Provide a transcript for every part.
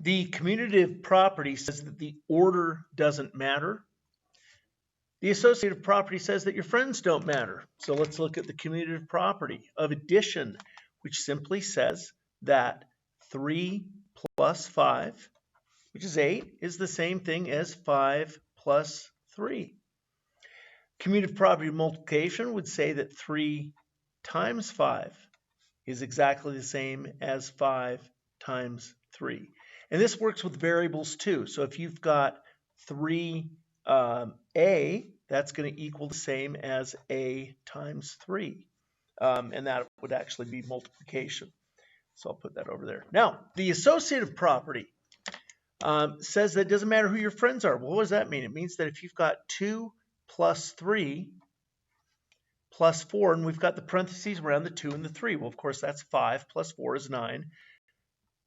The commutative property says that the order doesn't matter. The associative property says that your friends don't matter. So let's look at the commutative property of addition, which simply says that 3 plus 5, which is 8, is the same thing as 5 plus 3. Commutative property of multiplication would say that 3 times 5 is exactly the same as 5 times 3. And this works with variables too. So if you've got 3a, that's going to equal the same as a times 3. And that would actually be multiplication. So I'll put that over there. Now, the associative property says that it doesn't matter who your friends are. Well, what does that mean? It means that if you've got 2 plus 3 plus 4, and we've got the parentheses around the 2 and the 3. Well, of course, that's 5 plus 4 is 9.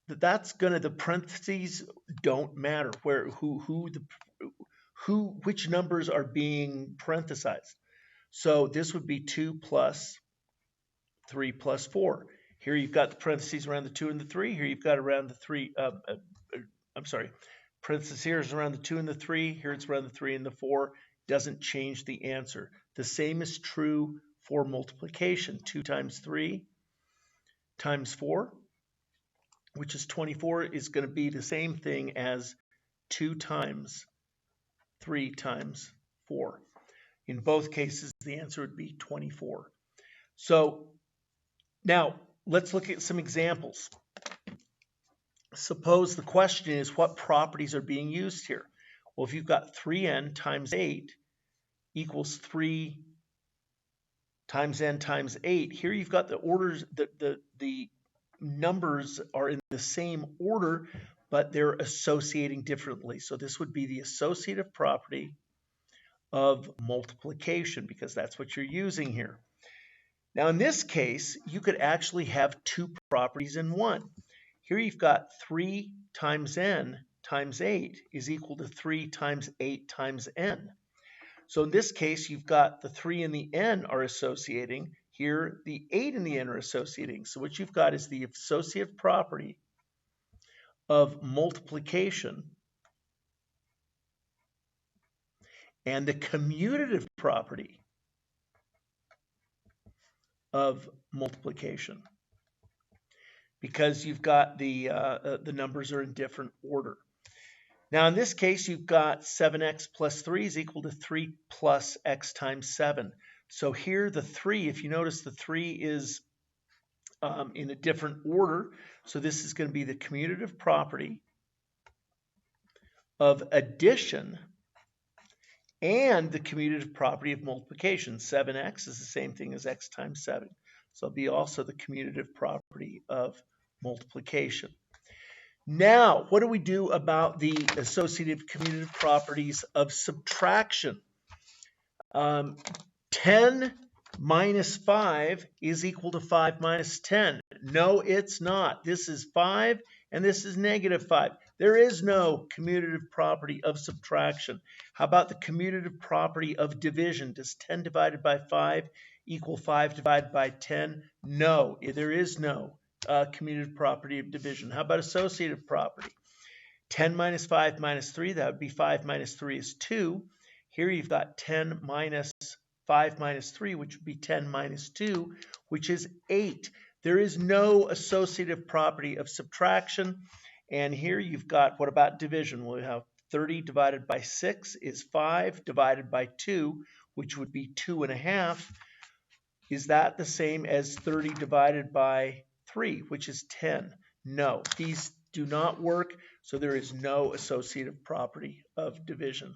The parentheses don't matter which numbers are being parenthesized. So this would be 2 plus 3 plus 4. Here you've got the parentheses around the 2 and the 3. Here you've got around the 3. Parentheses here is around the 2 and the 3. Here it's around the 3 and the 4. Doesn't change the answer. The same is true for multiplication. 2 times 3 times 4, which is 24, is going to be the same thing as 2 times 3 times 4. In both cases, the answer would be 24. So now let's look at some examples. Suppose the question is what properties are being used here? Well, if you've got 3n times 8 equals 3 times n times 8, here you've got the orders, the numbers are in the same order, but they're associating differently. So this would be the associative property of multiplication, because that's what you're using here. Now in this case, you could actually have two properties in one. Here you've got 3 times n times 8 is equal to 3 times 8 times n. So in this case, you've got the 3 and the n are associating. Here, the 8 and the n are associating. So what you've got is the associative property of multiplication and the commutative property of multiplication, because you've got the numbers are in different order. Now in this case, you've got 7x plus 3 is equal to 3 plus x times 7. So here the 3, if you notice, the 3 is in a different order. So this is going to be the commutative property of addition and the commutative property of multiplication. 7x is the same thing as x times 7. So it'll be also the commutative property of multiplication. Now, what do we do about the associative commutative properties of subtraction? 10 minus 5 is equal to 5 minus 10. No, it's not. This is 5 and this is negative 5. There is no commutative property of subtraction. How about the commutative property of division? Does 10 divided by 5 equal 5 divided by 10? No, there is no commutative property of division. How about associative property? 10 minus 5 minus 3, that would be 5 minus 3 is 2. Here you've got 10 minus 5 minus 3, which would be 10 minus 2, which is 8. There is no associative property of subtraction. And here you've got, what about division? Well, we have 30 divided by 6 is 5 divided by 2, which would be 2.5. Is that the same as 30 divided by 3, which is 10? No, these do not work, so there is no associative property of division.